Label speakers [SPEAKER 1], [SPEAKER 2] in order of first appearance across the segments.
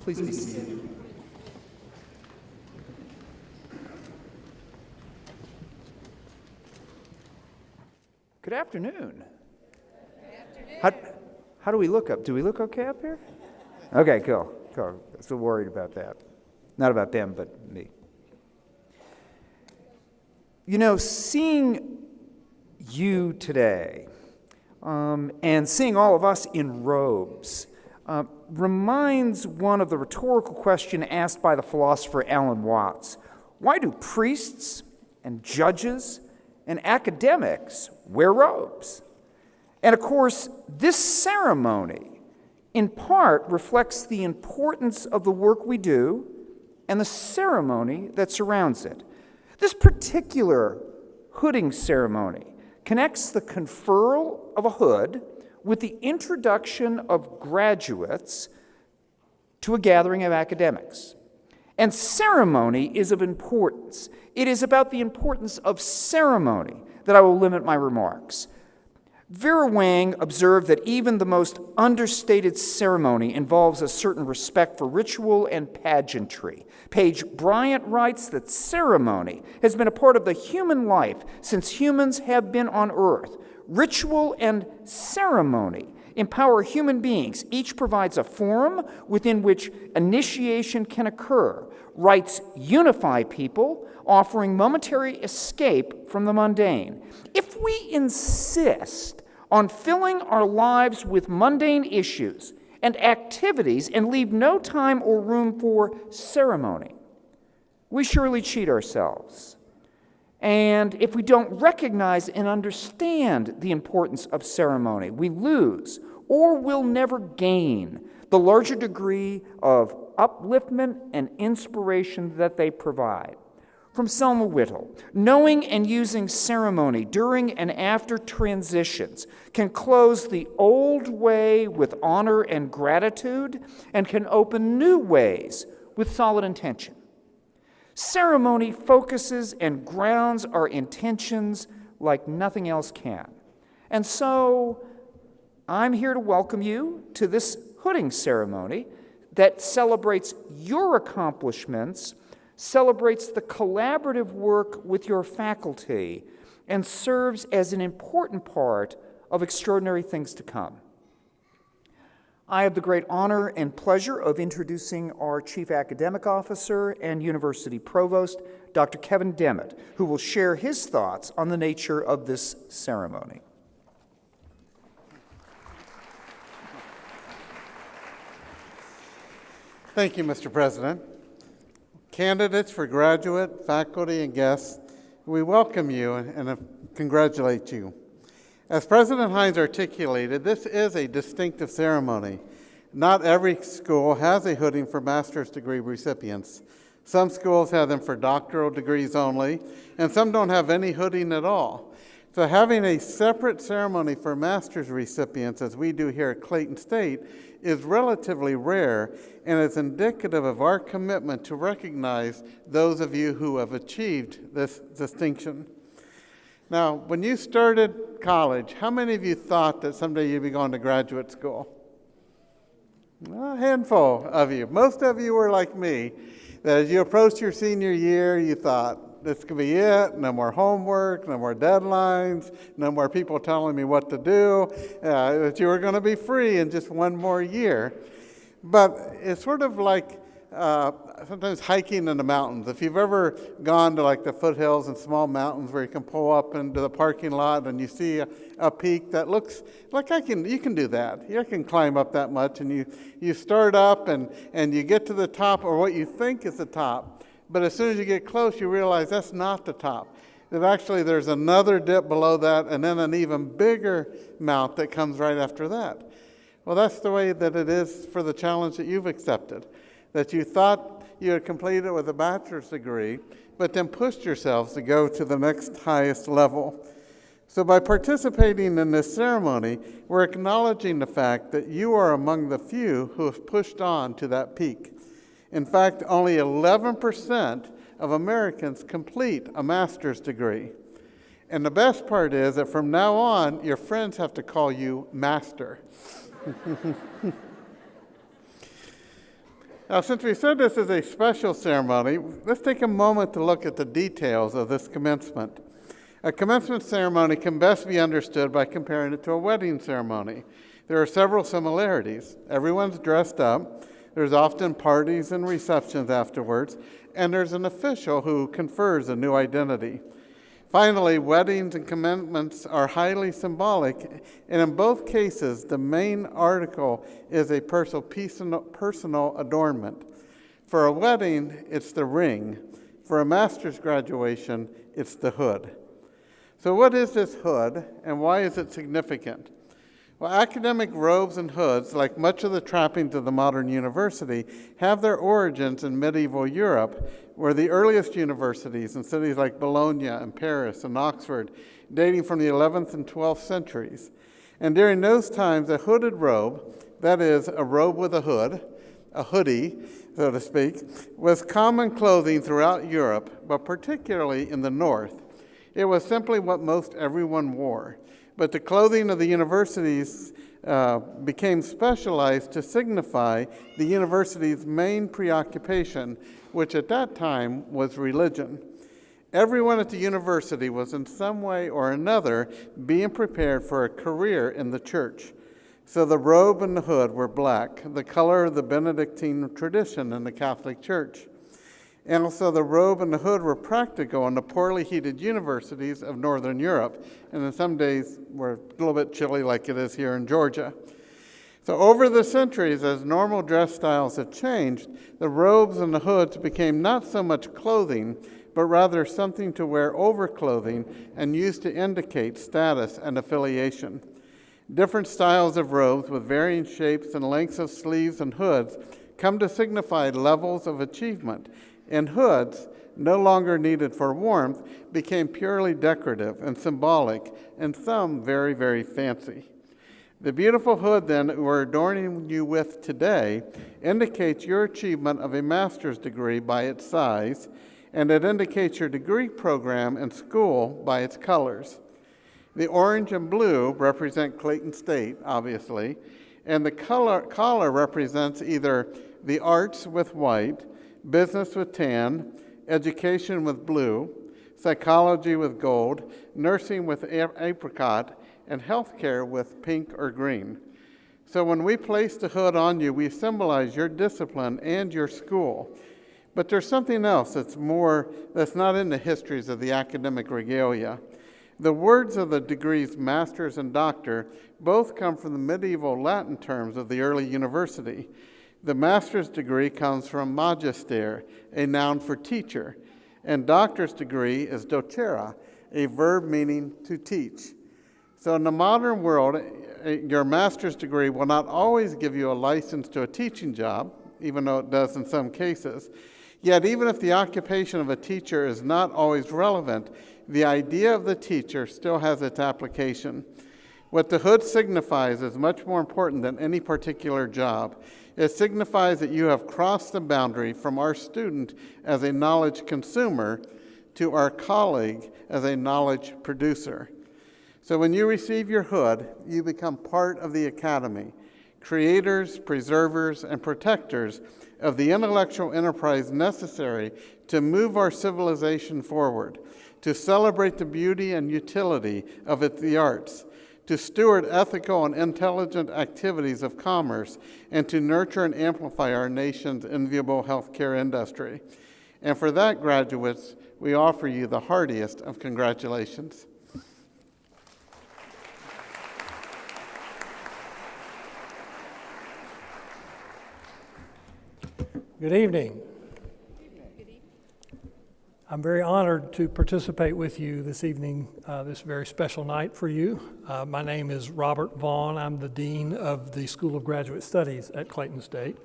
[SPEAKER 1] Please be seated. Good afternoon. How do we look up? Do we look okay up here? Okay, cool. Still worried about that. Not about them, but me. You know, seeing you today and seeing all of us in robes reminds one of the rhetorical question asked by the philosopher Alan Watts. Why do priests and judges and academics wear robes? And of course, this ceremony in part reflects the importance of the work we do and the ceremony that surrounds it. This particular hooding ceremony connects the conferral of a hood with the introduction of graduates to a gathering of academics. And ceremony is of importance. It is about the importance of ceremony that I will limit my remarks. Vera Wang observed that even the most understated ceremony involves a certain respect for ritual and pageantry. Paige Bryant writes that ceremony has been a part of the human life since humans have been on earth. Ritual and ceremony empower human beings. Each provides a forum within which initiation can occur. Rites unify people, offering momentary escape from the mundane. If we insist on filling our lives with mundane issues and activities and leave no time or room for ceremony, we surely cheat ourselves. And if we don't recognize and understand the importance of ceremony, we lose or will never gain the larger degree of upliftment and inspiration that they provide. From Selma Whittle, knowing and using ceremony during and after transitions can close the old way with honor and gratitude and can open new ways with solid intention. Ceremony focuses and grounds our intentions like nothing else can. And so I'm here to welcome you to this hooding ceremony that celebrates your accomplishments, celebrates the collaborative work with your faculty, and serves as an important part of extraordinary things to come. I have the great honor and pleasure of introducing our Chief Academic Officer and University Provost, Dr. Kevin Demmett, who will share his thoughts on the nature of this ceremony.
[SPEAKER 2] Thank you, Mr. President. Candidates for graduate, faculty, and guests, we welcome you and congratulate you. As President Hines articulated, this is a distinctive ceremony. Not every school has a hooding for master's degree recipients. Some schools have them for doctoral degrees only, and some don't have any hooding at all. So having a separate ceremony for master's recipients, as we do here at Clayton State, is relatively rare, and it's indicative of our commitment to recognize those of you who have achieved this distinction. Now, when you started college, how many of you thought that someday you'd be going to graduate school? A handful of you. Most of you were like me, that as you approached your senior year, you thought, this could be it, no more homework, no more deadlines, no more people telling me what to do, that you were going to be free in just one more year. But it's sort of like sometimes hiking in the mountains. If you've ever gone to like the foothills and small mountains where you can pull up into the parking lot and you see a peak that looks like you can do that. You can climb up that much, and you start up and you get to the top, or what you think is the top. But as soon as you get close, you realize that's not the top. That actually there's another dip below that, and then an even bigger mount that comes right after that. Well, that's the way that it is for the challenge that you've accepted. That you thought you had completed with a bachelor's degree, but then pushed yourselves to go to the next highest level. So by participating in this ceremony, we're acknowledging the fact that you are among the few who have pushed on to that peak. In fact, only 11% of Americans complete a master's degree. And the best part is that from now on, your friends have to call you master. Now, since we said this is a special ceremony, let's take a moment to look at the details of this commencement. A commencement ceremony can best be understood by comparing it to a wedding ceremony. There are several similarities. Everyone's dressed up. There's often parties and receptions afterwards, and there's an official who confers a new identity. Finally, weddings and commencements are highly symbolic, and in both cases, the main article is a personal adornment. For a wedding, it's the ring. For a master's graduation, it's the hood. So what is this hood, and why is it significant? Well, academic robes and hoods, like much of the trappings of the modern university, have their origins in medieval Europe, where the earliest universities in cities like Bologna and Paris and Oxford, dating from the 11th and 12th centuries. And during those times, a hooded robe, that is, a robe with a hood, a hoodie, so to speak, was common clothing throughout Europe, but particularly in the north. It was simply what most everyone wore. But the clothing of the universities became specialized to signify the university's main preoccupation, which at that time was religion. Everyone at the university was in some way or another being prepared for a career in the church. So the robe and the hood were black, the color of the Benedictine tradition in the Catholic Church. And also the robe and the hood were practical in the poorly heated universities of Northern Europe, and in some days were a little bit chilly like it is here in Georgia. So over the centuries, as normal dress styles have changed, the robes and the hoods became not so much clothing, but rather something to wear over clothing and used to indicate status and affiliation. Different styles of robes with varying shapes and lengths of sleeves and hoods come to signify levels of achievement, and hoods, no longer needed for warmth, became purely decorative and symbolic, and some very, very fancy. The beautiful hood, then, that we're adorning you with today indicates your achievement of a master's degree by its size, and it indicates your degree program in school by its colors. The orange and blue represent Clayton State, obviously, and the collar represents either the arts with white, business with tan, education with blue, psychology with gold, nursing with apricot, and healthcare with pink or green. So when we place the hood on you, we symbolize your discipline and your school. But there's something else that's not in the histories of the academic regalia. The words of the degrees master's and doctor both come from the medieval Latin terms of the early university. The master's degree comes from magister, a noun for teacher, and doctor's degree is docere, a verb meaning to teach. So in the modern world, your master's degree will not always give you a license to a teaching job, even though it does in some cases. Yet even if the occupation of a teacher is not always relevant, the idea of the teacher still has its application. What the hood signifies is much more important than any particular job. It signifies that you have crossed the boundary from our student as a knowledge consumer to our colleague as a knowledge producer. So when you receive your hood, you become part of the academy, creators, preservers, and protectors of the intellectual enterprise necessary to move our civilization forward, to celebrate the beauty and utility of the arts, to steward ethical and intelligent activities of commerce, and to nurture and amplify our nation's enviable healthcare industry. And for that, graduates, we offer you the heartiest of congratulations.
[SPEAKER 3] Good evening. I'm very honored to participate with you this evening, this very special night for you. My name is Robert Vaughn. I'm the Dean of the School of Graduate Studies at Clayton State.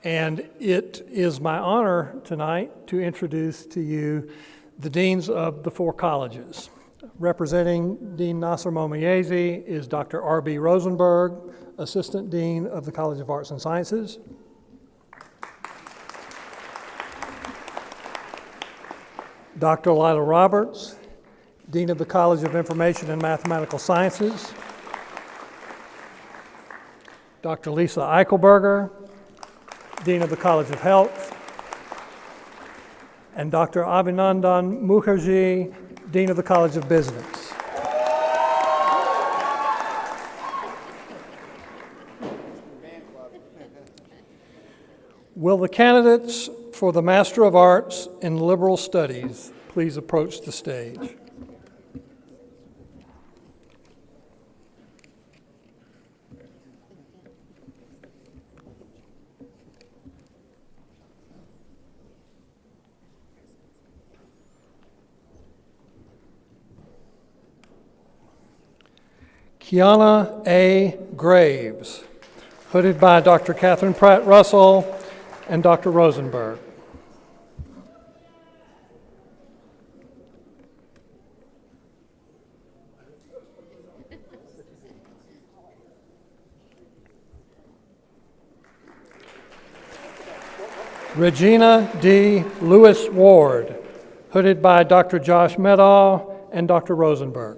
[SPEAKER 3] And it is my honor tonight to introduce to you the deans of the four colleges. Representing Dean Nasser Momayezi is Dr. R.B. Rosenberg, Assistant Dean of the College of Arts and Sciences. Dr. Lila Roberts, Dean of the College of Information and Mathematical Sciences. Dr. Lisa Eichelberger, Dean of the College of Health, and Dr. Abhinandan Mukherjee, Dean of the College of Business. Will the candidates for the Master of Arts in Liberal Studies please approach the stage? Kiana A. Graves, hooded by Dr. Catherine Pratt Russell and Dr. Rosenberg. Regina D. Lewis Ward, hooded by Dr. Josh Medaw and Dr. Rosenberg.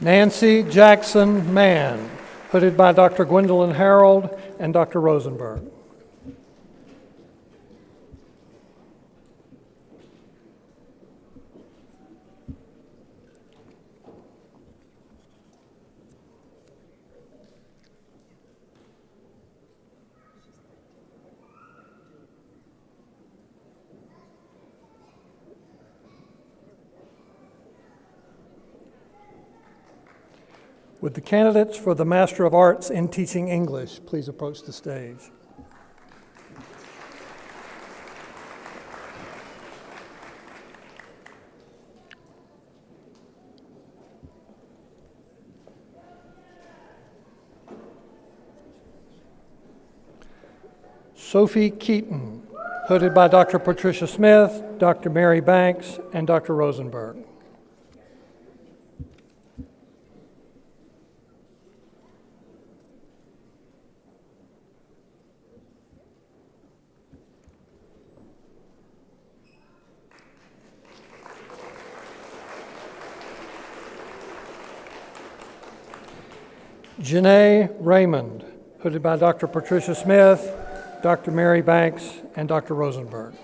[SPEAKER 3] Nancy Jackson Mann, hooded by Dr. Gwendolyn Harold and Dr. Rosenberg. Would the candidates for the Master of Arts in Teaching English please approach the stage? Sophie Keaton, hooded by Dr. Patricia Smith, Dr. Mary Banks, and Dr. Rosenberg. Janae Raymond, hooded by Dr. Patricia Smith, Dr. Mary Banks, and Dr. Rosenberg.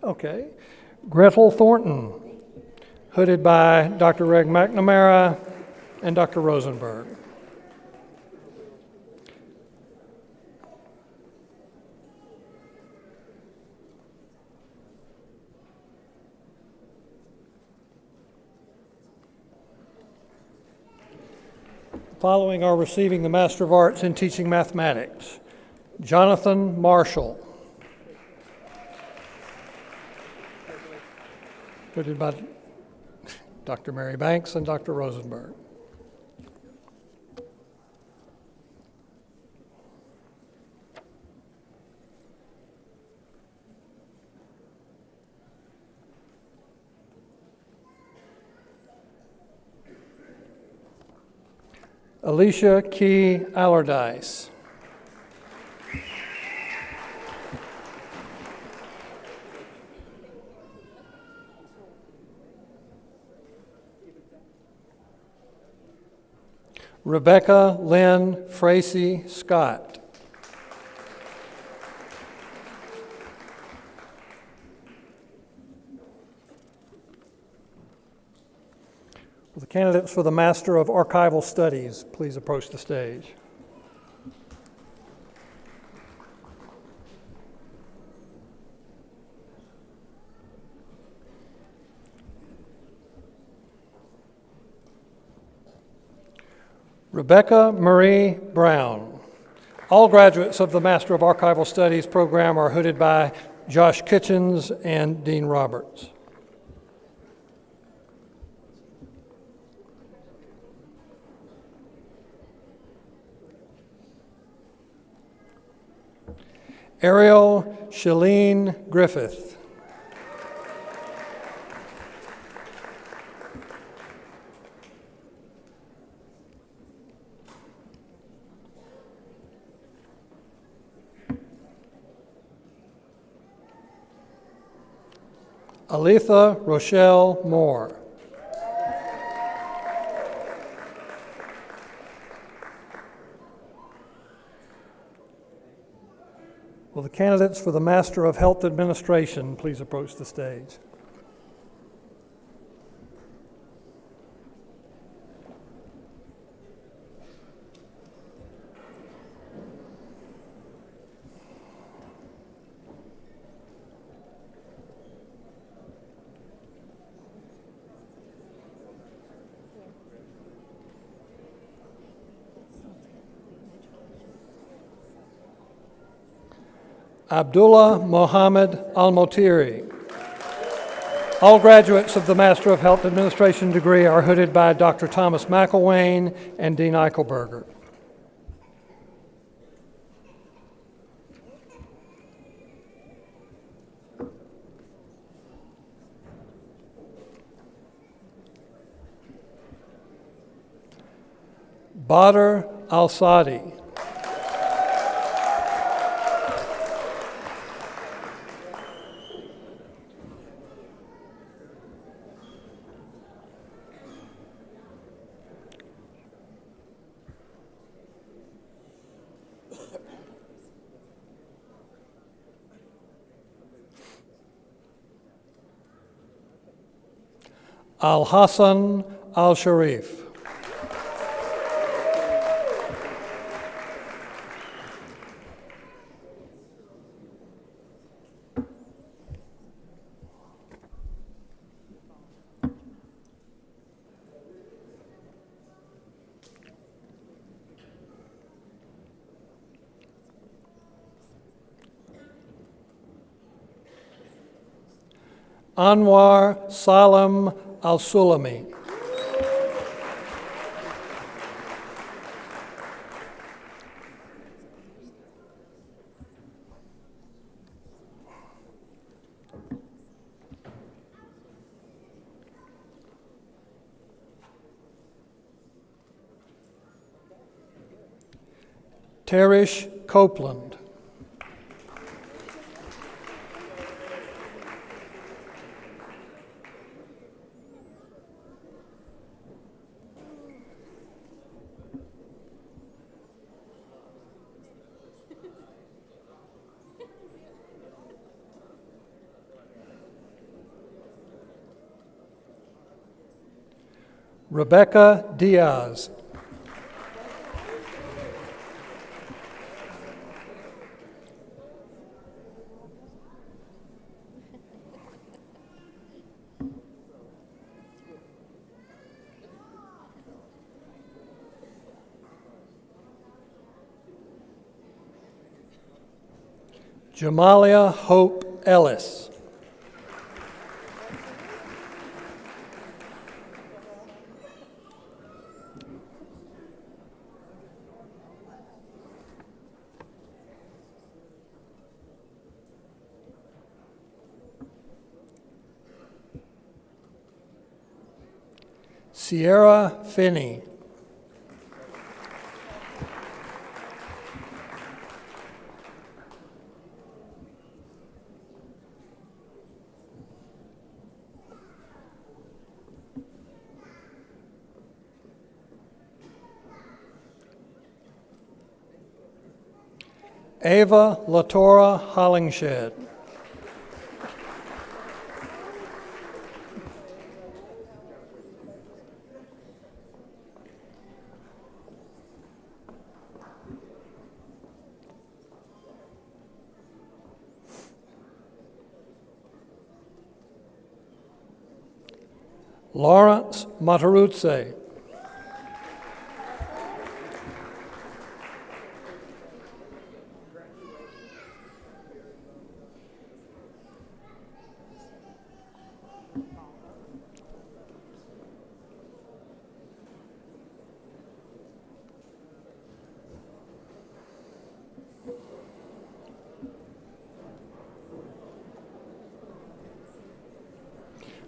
[SPEAKER 3] Okay. Gretel Thornton, hooded by Dr. Reg McNamara and Dr. Rosenberg. Following are receiving the Master of Arts in Teaching Mathematics. Jonathan Marshall, hooded by Dr. Mary Banks and Dr. Rosenberg. Alicia Key Allardyce, Rebecca Lynn Fracey Scott, will the candidates for the Master of Archival Studies please approach the stage? Rebecca Marie Brown. All graduates of the Master of Archival Studies program are hooded by Josh Kitchens and Dean Roberts. Ariel Shalene Griffith. Aletha Rochelle Moore. Will the candidates for the Master of Health Administration please approach the stage? Abdullah Mohammed Al-Motiri. All graduates of the Master of Health Administration degree are hooded by Dr. Thomas McElwain and Dean Eichelberger. Badr Al-Sadi. Al-Hassan Al-Sharif. Anwar Salam Al-Sulami. Terish Copeland. Rebecca Diaz. Jamalia Hope Ellis. Sierra Finney. Ava Latora Hollingshed. Lawrence Mataruzze.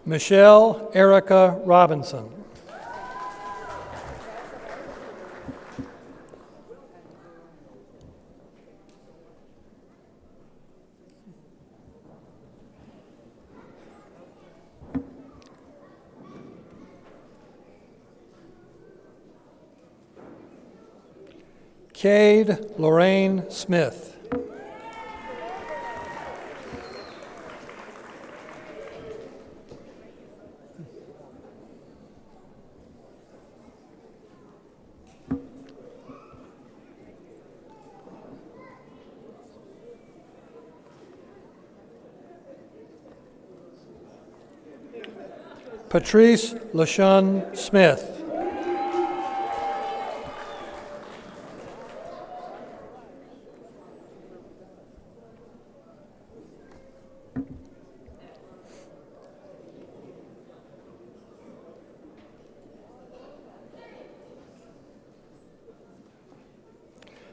[SPEAKER 3] Michelle Erica Robinson. Cade Lorraine Smith. Patrice LaShun Smith.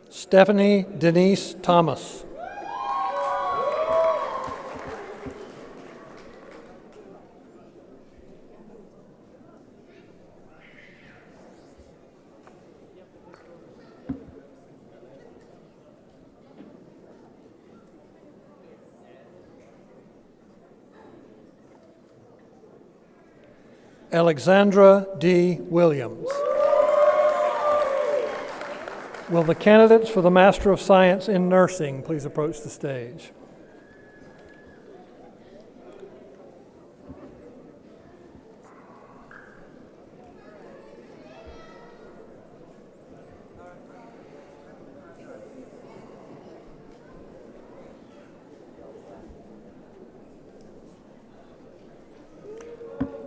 [SPEAKER 3] Stephanie Denise Thomas. Alexandra D. Williams. Will the candidates for the Master of Science in Nursing please approach the stage?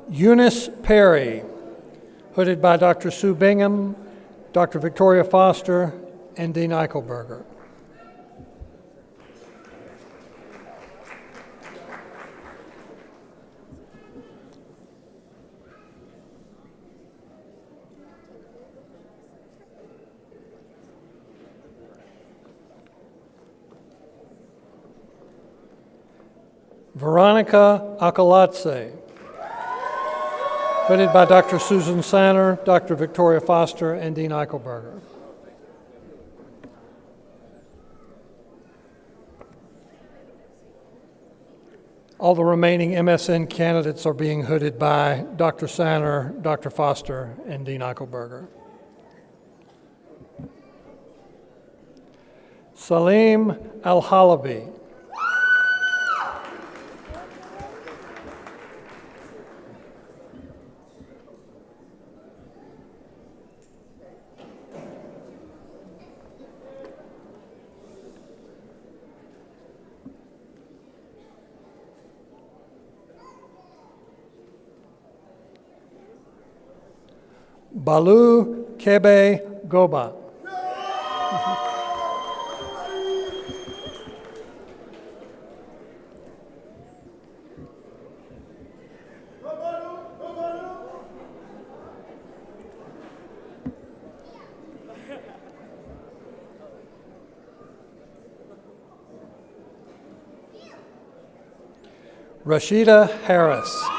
[SPEAKER 3] Eunice Perry, hooded by Dr. Sue Bingham, Dr. Victoria Foster, and Dean Eichelberger. Veronica Akalatse, hooded by Dr. Susan Sanner, Dr. Victoria Foster, and Dean Eichelberger. All the remaining MSN candidates are being hooded by Dr. Sanner, Dr. Foster, and Dean Eichelberger. Salim Al-Halabi, Balu Kebe Goba. Rashida Harris.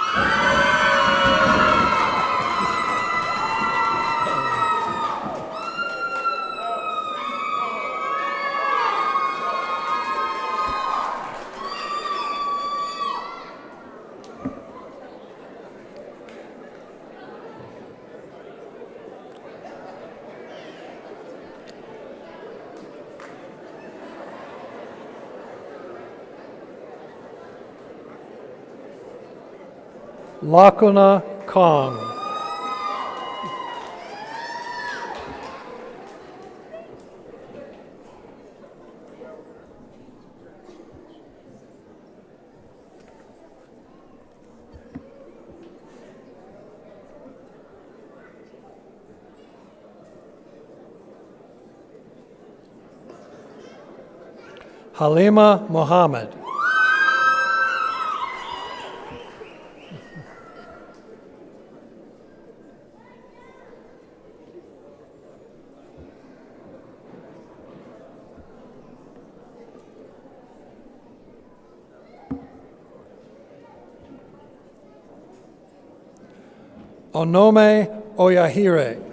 [SPEAKER 3] Lakuna Kong. Halima Mohammed. Onome Oyahire.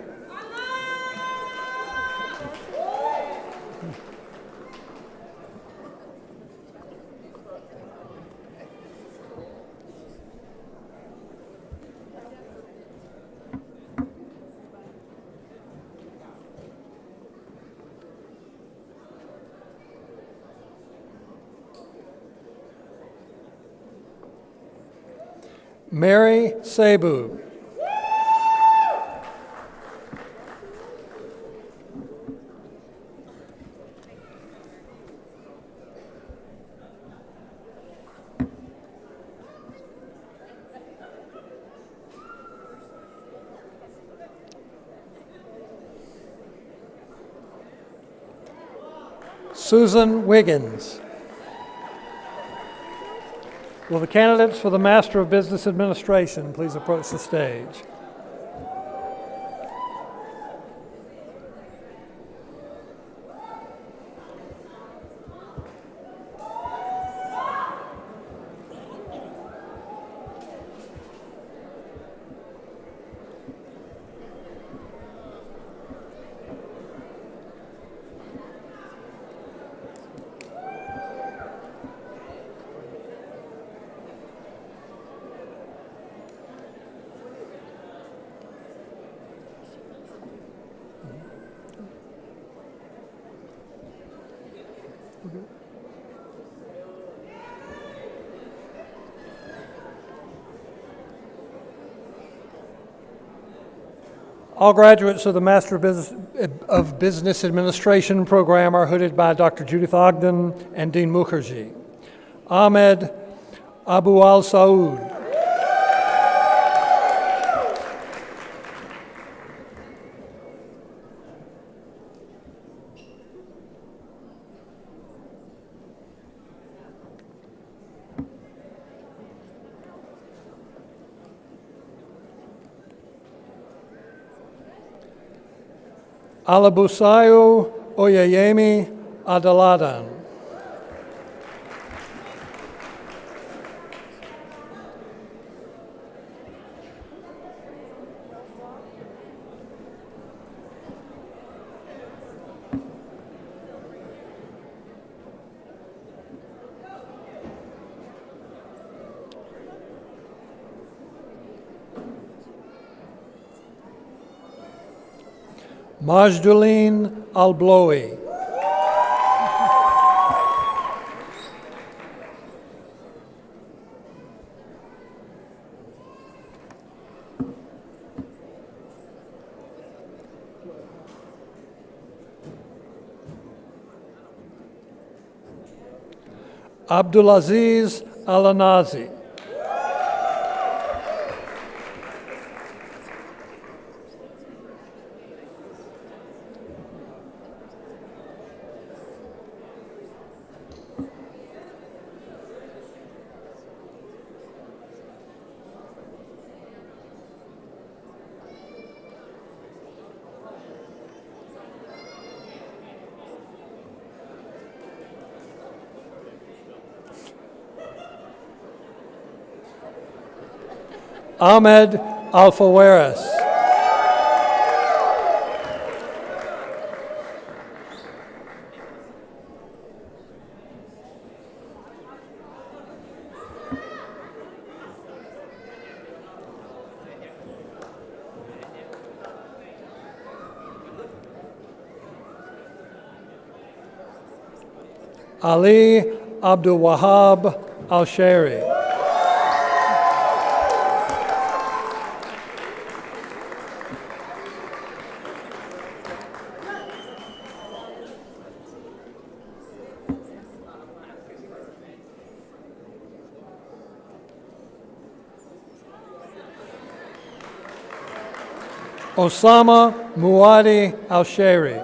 [SPEAKER 3] Mary Sabu. Susan Wiggins. Will the candidates for the Master of Business Administration please approach the stage? All graduates of the Master of Business Administration program are hooded by Dr. Judith Ogden and Dean Mukherjee. Ahmed Abu Al Saud. Alabusayo Oyeyemi Adaladan. Majduline Albloui. Abdulaziz Alanazi. Ahmed Alfaweras. Ali Abdul Wahab Al-Shairi. Osama Muadi Al-Shairi.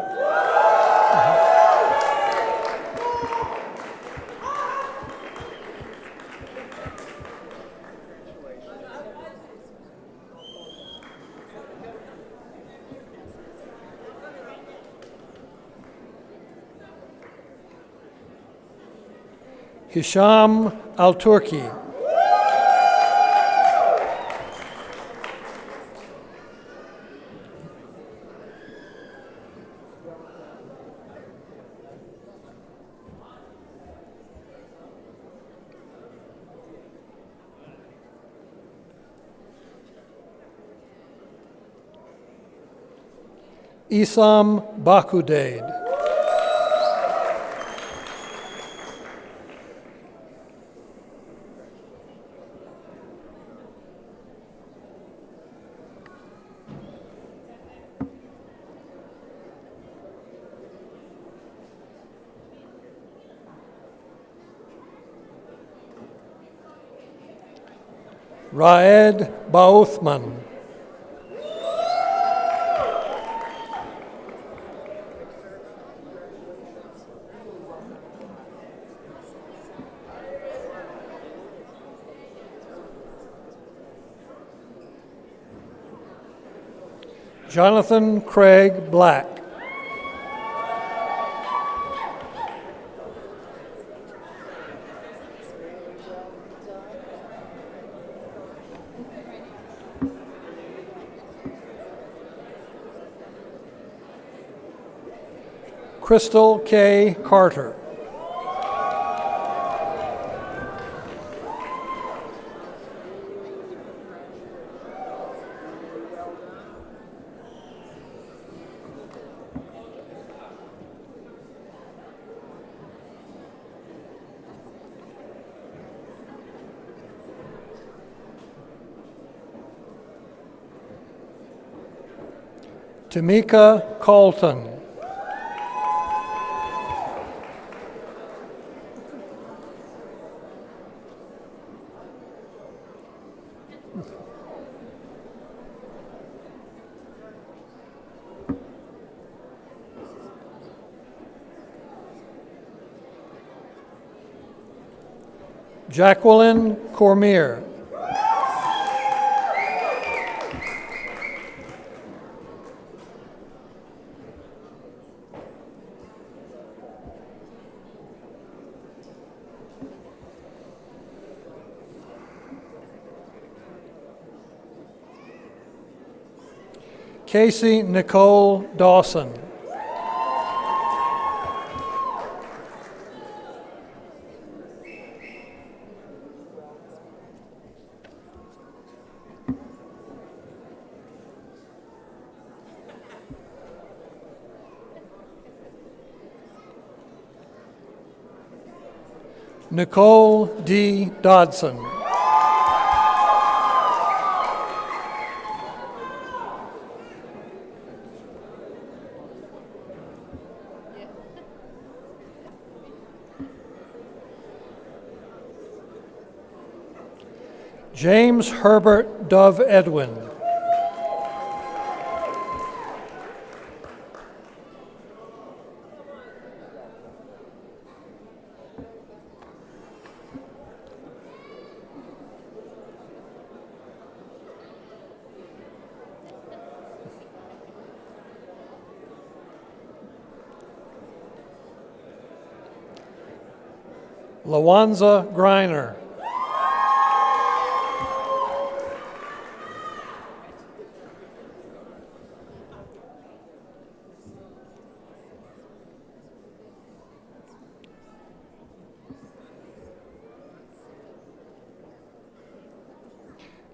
[SPEAKER 3] Hisham Al-Turki. Isam Bakudade. Raed Bauthman. Jonathan Craig Black. Crystal K. Carter. Tamika Colton. Jacqueline Cormier. Casey Nicole Dawson. Nicole D. Dodson. James Herbert Dove Edwin. Lawanza Griner.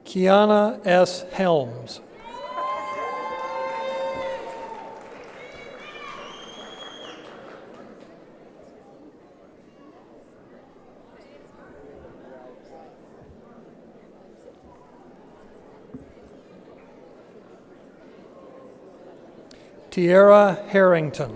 [SPEAKER 3] Kiana S. Helms. Tierra Harrington.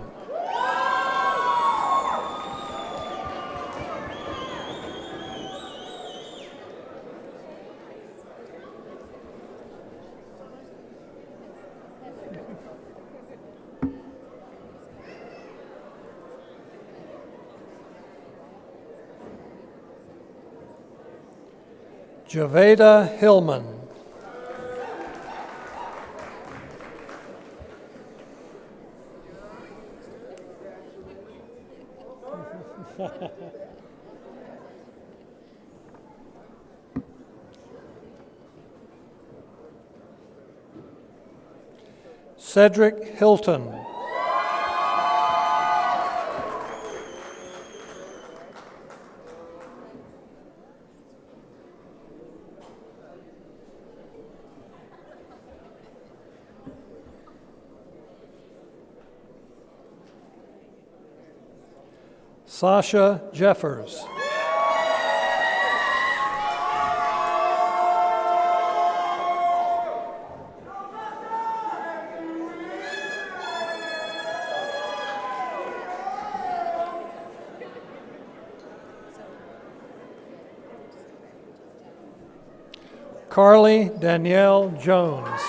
[SPEAKER 3] Javeda Hillman. Cedric Hilton. Sasha Jeffers. Carly Danielle Jones.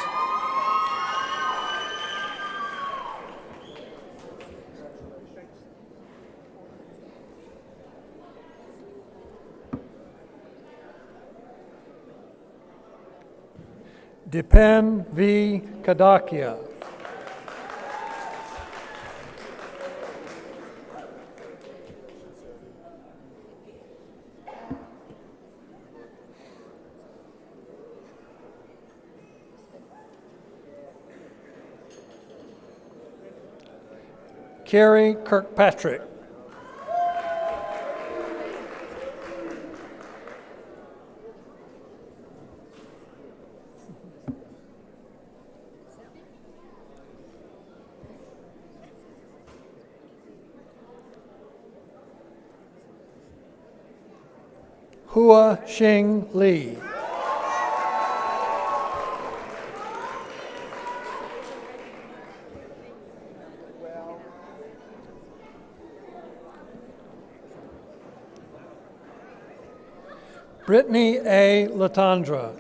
[SPEAKER 3] Dipen V. Kadakia. Carrie Kirkpatrick. Hua Xing Li. Brittany A. Latondra.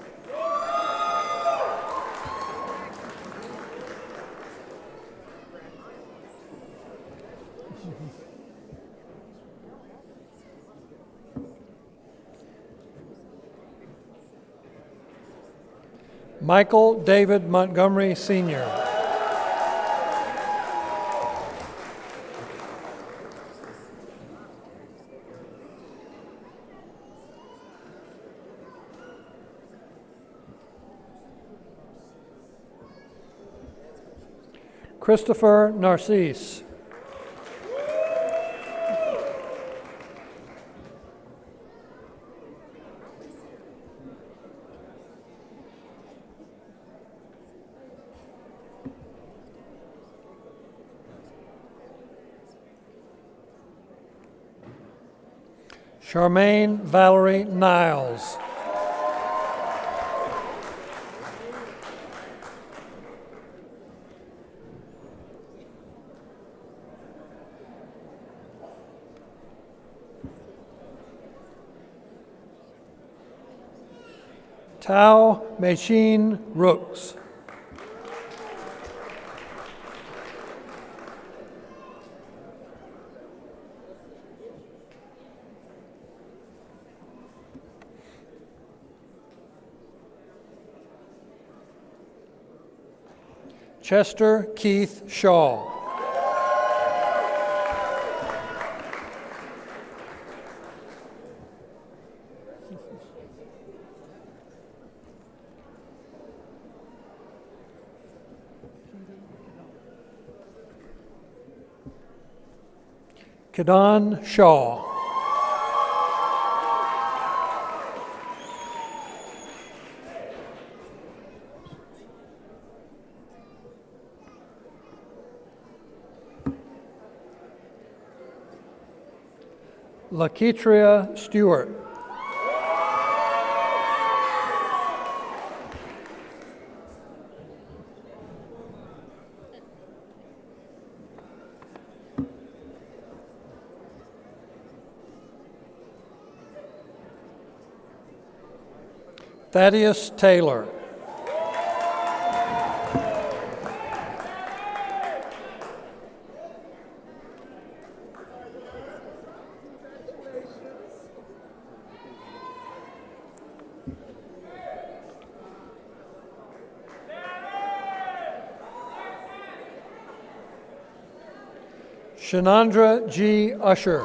[SPEAKER 3] Michael David Montgomery, Sr. Christopher Narcisse. Charmaine Valerie Niles. Tao Machine Rooks. Chester Keith Shaw. Kadon Shaw. Lakitria Stewart. Thaddeus Taylor. Shanandra G. Usher.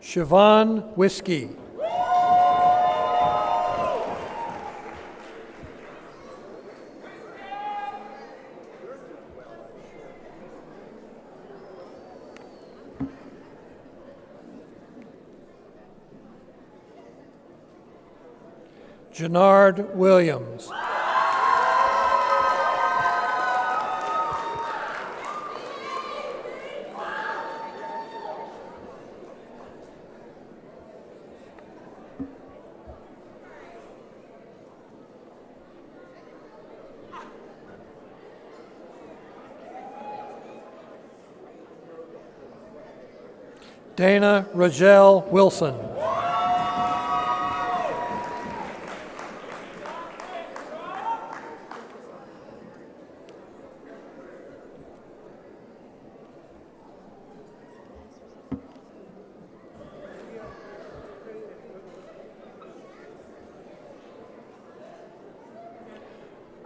[SPEAKER 3] Siobhan Whiskey. Jannard Williams. Dana Rogel Wilson.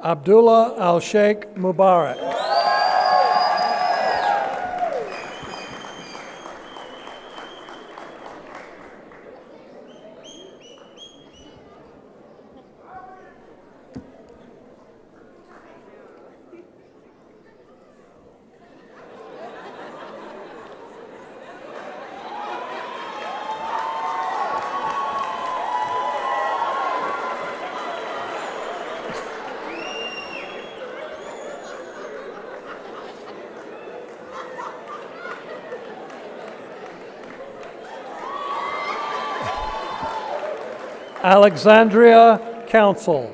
[SPEAKER 3] Abdullah Al-Sheikh Mubarak. Alexandria Council.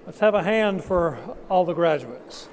[SPEAKER 3] Let's have a hand for all the graduates.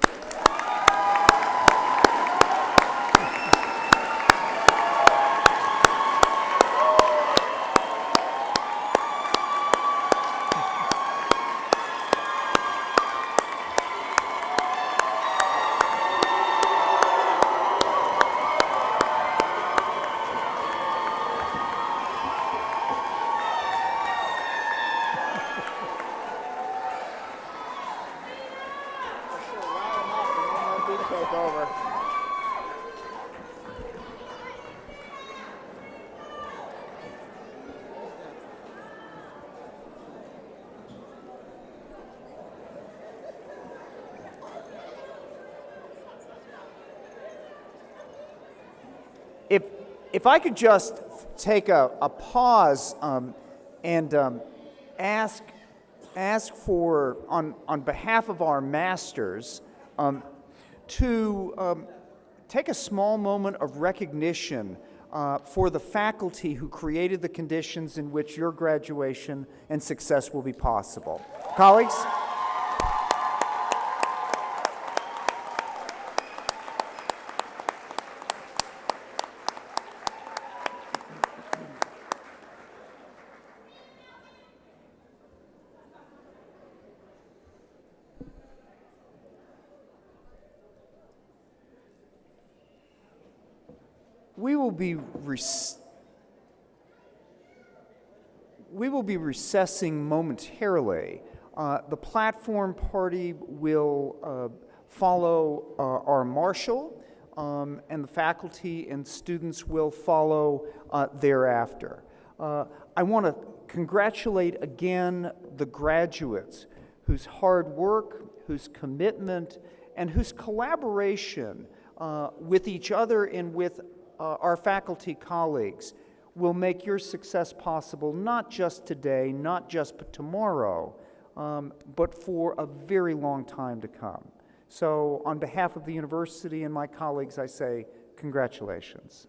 [SPEAKER 1] If I could just take a pause and ask for, on behalf of our masters, to take a small moment of recognition for the faculty who created the conditions in which your graduation and success will be possible. Colleagues? We will be recessing momentarily. The platform party will follow our marshal, and the faculty and students will follow thereafter. I want to congratulate again the graduates whose hard work, whose commitment, and whose collaboration with each other and with our faculty colleagues will make your success possible, not just today, not just tomorrow, but for a very long time to come. So on behalf of the university and my colleagues, I say congratulations.